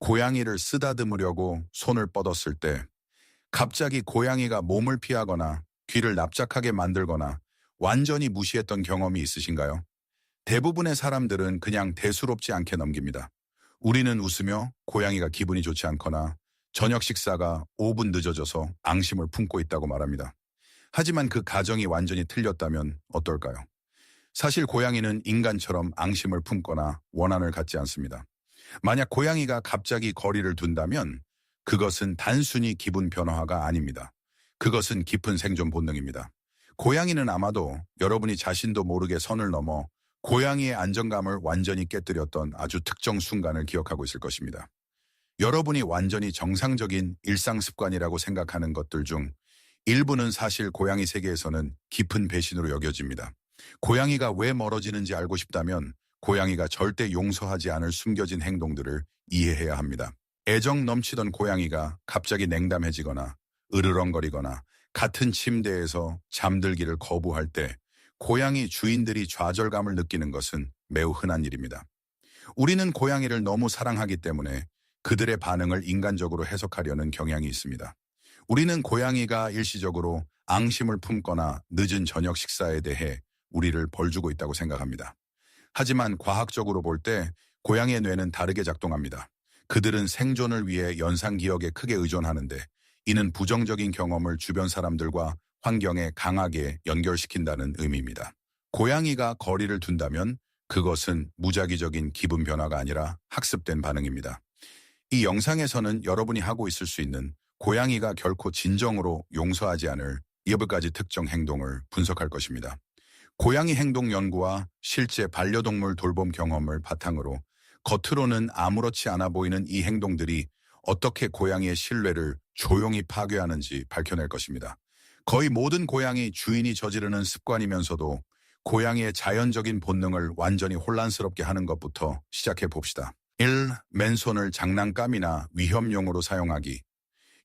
고양이를 쓰다듬으려고 손을 뻗었을 때 갑자기 고양이가 몸을 피하거나 귀를 납작하게 만들거나 완전히 무시했던 경험이 있으신가요? 대부분의 사람들은 그냥 대수롭지 않게 넘깁니다. 우리는 웃으며 고양이가 기분이 좋지 않거나 저녁 식사가 5분 늦어져서 앙심을 품고 있다고 말합니다. 하지만 그 가정이 완전히 틀렸다면 어떨까요? 사실 고양이는 인간처럼 앙심을 품거나 원한을 갖지 않습니다. 만약 고양이가 갑자기 거리를 둔다면 그것은 단순히 기분 변화가 아닙니다. 그것은 깊은 생존 본능입니다. 고양이는 아마도 여러분이 자신도 모르게 선을 넘어 고양이의 안정감을 완전히 깨뜨렸던 아주 특정 순간을 기억하고 있을 것입니다. 여러분이 완전히 정상적인 일상 습관이라고 생각하는 것들 중 일부는 사실 고양이 세계에서는 깊은 배신으로 여겨집니다. 고양이가 왜 멀어지는지 알고 싶다면 고양이가 절대 용서하지 않을 숨겨진 행동들을 이해해야 합니다. 애정 넘치던 고양이가 갑자기 냉담해지거나 으르렁거리거나 같은 침대에서 잠들기를 거부할 때 고양이 주인들이 좌절감을 느끼는 것은 매우 흔한 일입니다. 우리는 고양이를 너무 사랑하기 때문에 그들의 반응을 인간적으로 해석하려는 경향이 있습니다. 우리는 고양이가 일시적으로 앙심을 품거나 늦은 저녁 식사에 대해 우리를 벌주고 있다고 생각합니다. 하지만 과학적으로 볼 때 고양이의 뇌는 다르게 작동합니다. 그들은 생존을 위해 연상 기억에 크게 의존하는데 이는 부정적인 경험을 주변 사람들과 환경에 강하게 연결시킨다는 의미입니다. 고양이가 거리를 둔다면 그것은 무작위적인 기분 변화가 아니라 학습된 반응입니다. 이 영상에서는 여러분이 하고 있을 수 있는 고양이가 결코 진정으로 용서하지 않을 8가지 특정 행동을 분석할 것입니다. 고양이 행동 연구와 실제 반려동물 돌봄 경험을 바탕으로 겉으로는 아무렇지 않아 보이는 이 행동들이 어떻게 고양이의 신뢰를 조용히 파괴하는지 밝혀낼 것입니다. 거의 모든 고양이 주인이 저지르는 습관이면서도 고양이의 자연적인 본능을 완전히 혼란스럽게 하는 것부터 시작해 봅시다. 1. 맨손을 장난감이나 위협용으로 사용하기.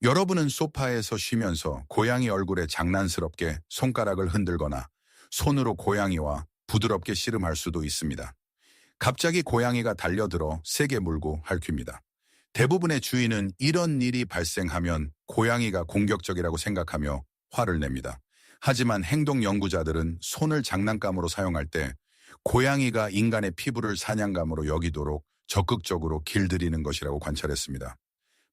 여러분은 소파에서 쉬면서 고양이 얼굴에 장난스럽게 손가락을 흔들거나 손으로 고양이와 부드럽게 씨름할 수도 있습니다. 갑자기 고양이가 달려들어 세게 물고 핥힙니다. 대부분의 주인은 이런 일이 발생하면 고양이가 공격적이라고 생각하며 화를 냅니다. 하지만 행동 연구자들은 손을 장난감으로 사용할 때 고양이가 인간의 피부를 사냥감으로 여기도록 적극적으로 길들이는 것이라고 관찰했습니다.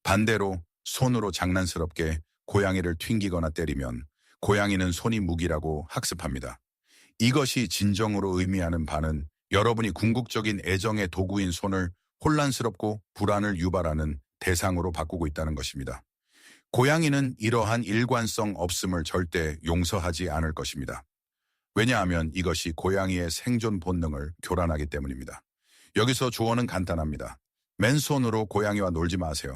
반대로 손으로 장난스럽게 고양이를 튕기거나 때리면 고양이는 손이 무기라고 학습합니다. 이것이 진정으로 의미하는 바는 여러분이 궁극적인 애정의 도구인 손을 혼란스럽고 불안을 유발하는 대상으로 바꾸고 있다는 것입니다. 고양이는 이러한 일관성 없음을 절대 용서하지 않을 것입니다. 왜냐하면 이것이 고양이의 생존 본능을 교란하기 때문입니다. 여기서 조언은 간단합니다. 맨손으로 고양이와 놀지 마세요.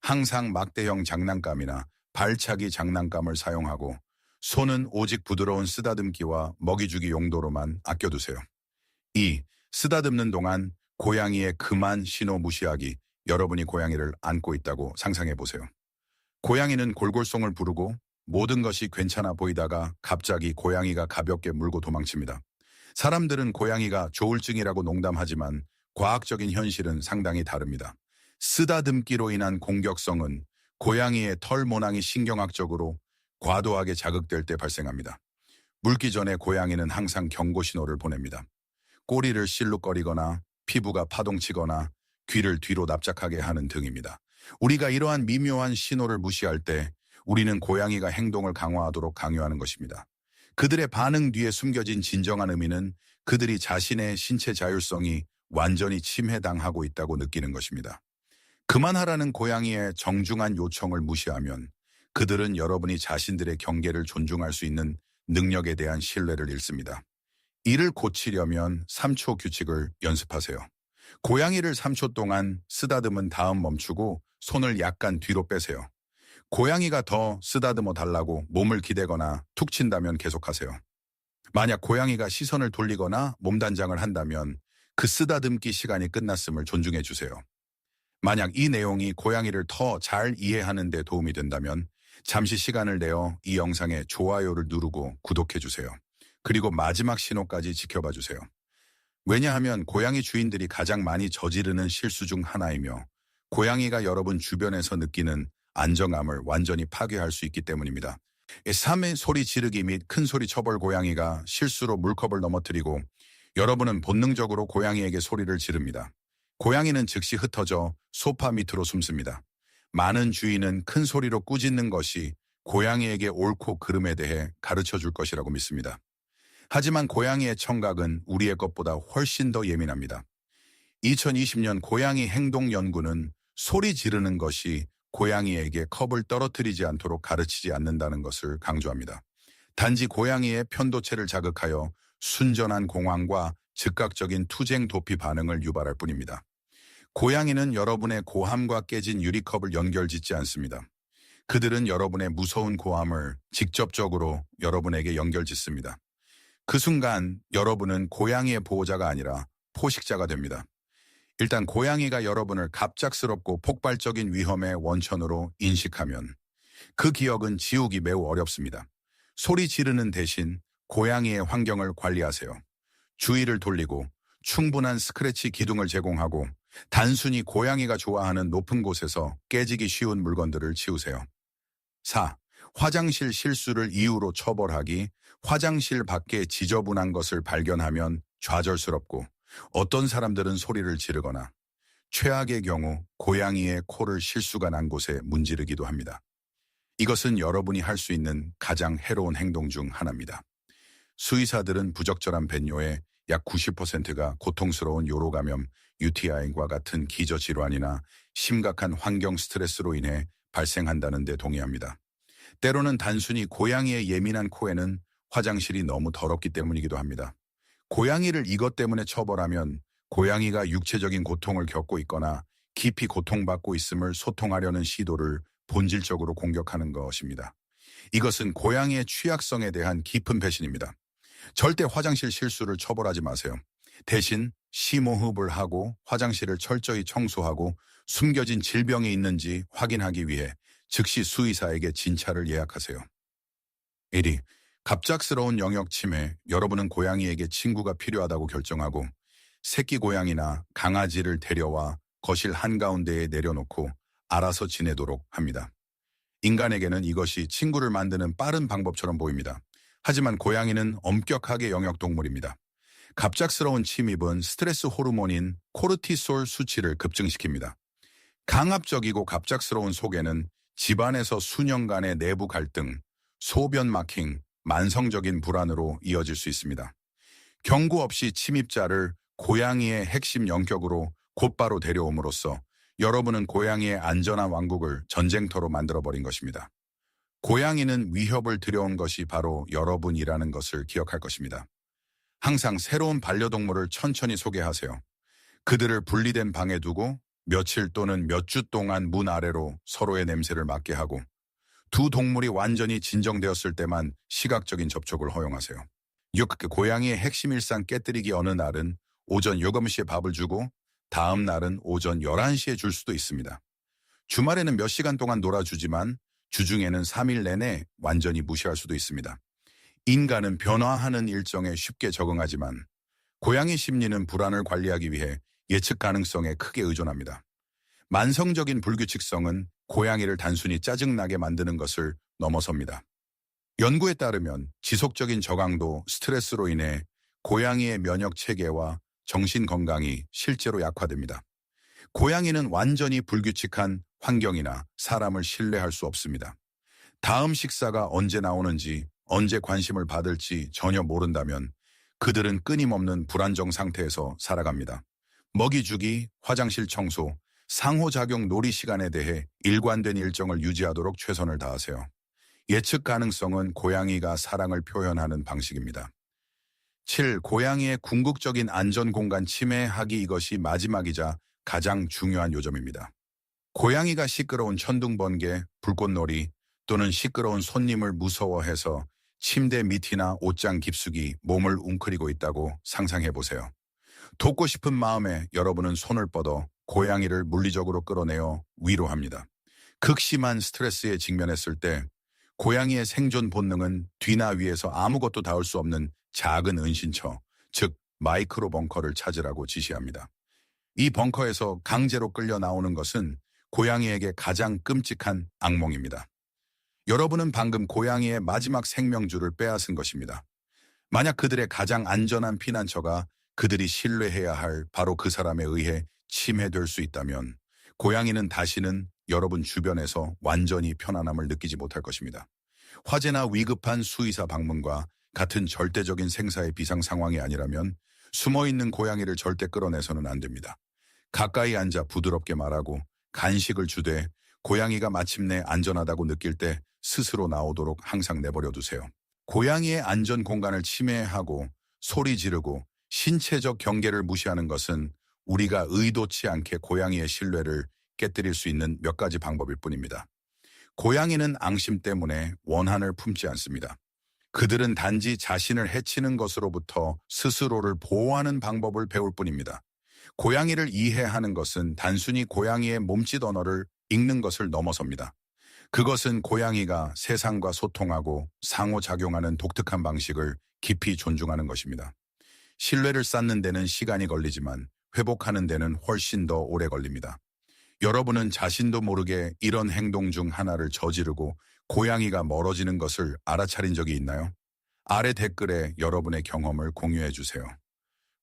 항상 막대형 장난감이나 발차기 장난감을 사용하고 손은 오직 부드러운 쓰다듬기와 먹이주기 용도로만 아껴두세요. 2. 쓰다듬는 동안 고양이의 그만 신호 무시하기. 여러분이 고양이를 안고 있다고 상상해 보세요. 고양이는 골골송을 부르고 모든 것이 괜찮아 보이다가 갑자기 고양이가 가볍게 물고 도망칩니다. 사람들은 고양이가 조울증이라고 농담하지만 과학적인 현실은 상당히 다릅니다. 쓰다듬기로 인한 공격성은 고양이의 털 모낭이 신경학적으로 과도하게 자극될 때 발생합니다. 물기 전에 고양이는 항상 경고 신호를 보냅니다. 꼬리를 실룩거리거나 피부가 파동치거나 귀를 뒤로 납작하게 하는 등입니다. 우리가 이러한 미묘한 신호를 무시할 때 우리는 고양이가 행동을 강화하도록 강요하는 것입니다. 그들의 반응 뒤에 숨겨진 진정한 의미는 그들이 자신의 신체 자율성이 완전히 침해당하고 있다고 느끼는 것입니다. 그만하라는 고양이의 정중한 요청을 무시하면 그들은 여러분이 자신들의 경계를 존중할 수 있는 능력에 대한 신뢰를 잃습니다. 이를 고치려면 3초 규칙을 연습하세요. 고양이를 3초 동안 쓰다듬은 다음 멈추고 손을 약간 뒤로 빼세요. 고양이가 더 쓰다듬어 달라고 몸을 기대거나 툭 친다면 계속하세요. 만약 고양이가 시선을 돌리거나 몸단장을 한다면 그 쓰다듬기 시간이 끝났음을 존중해 주세요. 만약 이 내용이 고양이를 더 잘 이해하는 데 도움이 된다면 잠시 시간을 내어 이 영상에 좋아요를 누르고 구독해 주세요. 그리고 마지막 신호까지 지켜봐 주세요. 왜냐하면 고양이 주인들이 가장 많이 저지르는 실수 중 하나이며 고양이가 여러분 주변에서 느끼는 안정감을 완전히 파괴할 수 있기 때문입니다. 3의 소리 지르기 및 큰 소리 처벌 고양이가 실수로 물컵을 넘어뜨리고 여러분은 본능적으로 고양이에게 소리를 지릅니다. 고양이는 즉시 흩어져 소파 밑으로 숨습니다. 많은 주인은 큰 소리로 꾸짖는 것이 고양이에게 옳고 그름에 대해 가르쳐 줄 것이라고 믿습니다. 하지만 고양이의 청각은 우리의 것보다 훨씬 더 예민합니다. 2020년 고양이 행동 연구는 소리 지르는 것이 고양이에게 컵을 떨어뜨리지 않도록 가르치지 않는다는 것을 강조합니다. 단지 고양이의 편도체를 자극하여 순전한 공황과 즉각적인 투쟁 도피 반응을 유발할 뿐입니다. 고양이는 여러분의 고함과 깨진 유리컵을 연결짓지 않습니다. 그들은 여러분의 무서운 고함을 직접적으로 여러분에게 연결짓습니다. 그 순간 여러분은 고양이의 보호자가 아니라 포식자가 됩니다. 일단 고양이가 여러분을 갑작스럽고 폭발적인 위험의 원천으로 인식하면 그 기억은 지우기 매우 어렵습니다. 소리 지르는 대신 고양이의 환경을 관리하세요. 주의를 돌리고 충분한 스크래치 기둥을 제공하고 단순히 고양이가 좋아하는 높은 곳에서 깨지기 쉬운 물건들을 치우세요. 4. 화장실 실수를 이유로 처벌하기. 화장실 밖에 지저분한 것을 발견하면 좌절스럽고 어떤 사람들은 소리를 지르거나 최악의 경우 고양이의 코를 실수가 난 곳에 문지르기도 합니다. 이것은 여러분이 할 수 있는 가장 해로운 행동 중 하나입니다. 수의사들은 부적절한 뱃뇨의 약 90%가 고통스러운 요로감염, UTI과 같은 기저질환이나 심각한 환경 스트레스로 인해 발생한다는 데 동의합니다. 때로는 단순히 고양이의 예민한 코에는 화장실이 너무 더럽기 때문이기도 합니다. 고양이를 이것 때문에 처벌하면 고양이가 육체적인 고통을 겪고 있거나 깊이 고통받고 있음을 소통하려는 시도를 본질적으로 공격하는 것입니다. 이것은 고양이의 취약성에 대한 깊은 배신입니다. 절대 화장실 실수를 처벌하지 마세요. 대신 심호흡을 하고 화장실을 철저히 청소하고 숨겨진 질병이 있는지 확인하기 위해 즉시 수의사에게 진찰을 예약하세요. 1위. 갑작스러운 영역 침해. 여러분은 고양이에게 친구가 필요하다고 결정하고 새끼 고양이나 강아지를 데려와 거실 한가운데에 내려놓고 알아서 지내도록 합니다. 인간에게는 이것이 친구를 만드는 빠른 방법처럼 보입니다. 하지만 고양이는 엄격하게 영역 동물입니다. 갑작스러운 침입은 스트레스 호르몬인 코르티솔 수치를 급증시킵니다. 강압적이고 갑작스러운 소개는 집안에서 수년간의 내부 갈등, 소변 마킹, 만성적인 불안으로 이어질 수 있습니다. 경고 없이 침입자를 고양이의 핵심 영역으로 곧바로 데려옴으로써 여러분은 고양이의 안전한 왕국을 전쟁터로 만들어버린 것입니다. 고양이는 위협을 들여온 것이 바로 여러분이라는 것을 기억할 것입니다. 항상 새로운 반려동물을 천천히 소개하세요. 그들을 분리된 방에 두고 며칠 또는 몇 주 동안 문 아래로 서로의 냄새를 맡게 하고 두 동물이 완전히 진정되었을 때만 시각적인 접촉을 허용하세요. 6. 고양이의 핵심 일상 깨뜨리기. 어느 날은 오전 7시에 밥을 주고 다음 날은 오전 11시에 줄 수도 있습니다. 주말에는 몇 시간 동안 놀아주지만 주중에는 3일 내내 완전히 무시할 수도 있습니다. 인간은 변화하는 일정에 쉽게 적응하지만 고양이 심리는 불안을 관리하기 위해 예측 가능성에 크게 의존합니다. 만성적인 불규칙성은 고양이를 단순히 짜증나게 만드는 것을 넘어섭니다. 연구에 따르면 지속적인 저강도 스트레스로 인해 고양이의 면역 체계와 정신 건강이 실제로 약화됩니다. 고양이는 완전히 불규칙한 환경이나 사람을 신뢰할 수 없습니다. 다음 식사가 언제 나오는지, 언제 관심을 받을지 전혀 모른다면 그들은 끊임없는 불안정 상태에서 살아갑니다. 먹이 주기, 화장실 청소, 상호작용 놀이 시간에 대해 일관된 일정을 유지하도록 최선을 다하세요. 예측 가능성은 고양이가 사랑을 표현하는 방식입니다. 7. 고양이의 궁극적인 안전공간 침해하기. 이것이 마지막이자 가장 중요한 요점입니다. 고양이가 시끄러운 천둥번개, 불꽃놀이 또는 시끄러운 손님을 무서워해서 침대 밑이나 옷장 깊숙이 몸을 웅크리고 있다고 상상해보세요. 돕고 싶은 마음에 여러분은 손을 뻗어 고양이를 물리적으로 끌어내어 위로합니다. 극심한 스트레스에 직면했을 때 고양이의 생존 본능은 뒤나 위에서 아무것도 닿을 수 없는 작은 은신처, 즉 마이크로 벙커를 찾으라고 지시합니다. 이 벙커에서 강제로 끌려 나오는 것은 고양이에게 가장 끔찍한 악몽입니다. 여러분은 방금 고양이의 마지막 생명줄을 빼앗은 것입니다. 만약 그들의 가장 안전한 피난처가 그들이 신뢰해야 할 바로 그 사람에 의해 침해될 수 있다면 고양이는 다시는 여러분 주변에서 완전히 편안함을 느끼지 못할 것입니다. 화재나 위급한 수의사 방문과 같은 절대적인 생사의 비상 상황이 아니라면 숨어있는 고양이를 절대 끌어내서는 안 됩니다. 가까이 앉아 부드럽게 말하고 간식을 주되 고양이가 마침내 안전하다고 느낄 때 스스로 나오도록 항상 내버려 두세요. 고양이의 안전 공간을 침해하고 소리 지르고 신체적 경계를 무시하는 것은 우리가 의도치 않게 고양이의 신뢰를 깨뜨릴 수 있는 몇 가지 방법일 뿐입니다. 고양이는 앙심 때문에 원한을 품지 않습니다. 그들은 단지 자신을 해치는 것으로부터 스스로를 보호하는 방법을 배울 뿐입니다. 고양이를 이해하는 것은 단순히 고양이의 몸짓 언어를 읽는 것을 넘어섭니다. 그것은 고양이가 세상과 소통하고 상호작용하는 독특한 방식을 깊이 존중하는 것입니다. 신뢰를 쌓는 데는 시간이 걸리지만 회복하는 데는 훨씬 더 오래 걸립니다. 여러분은 자신도 모르게 이런 행동 중 하나를 저지르고 고양이가 멀어지는 것을 알아차린 적이 있나요? 아래 댓글에 여러분의 경험을 공유해 주세요.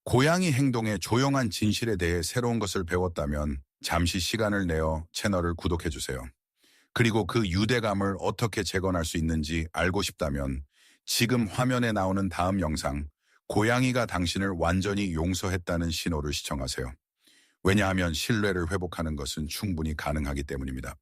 고양이 행동의 조용한 진실에 대해 새로운 것을 배웠다면 잠시 시간을 내어 채널을 구독해 주세요. 그리고 그 유대감을 어떻게 재건할 수 있는지 알고 싶다면 지금 화면에 나오는 다음 영상, 고양이가 당신을 완전히 용서했다는 신호를 시청하세요. 왜냐하면 신뢰를 회복하는 것은 충분히 가능하기 때문입니다.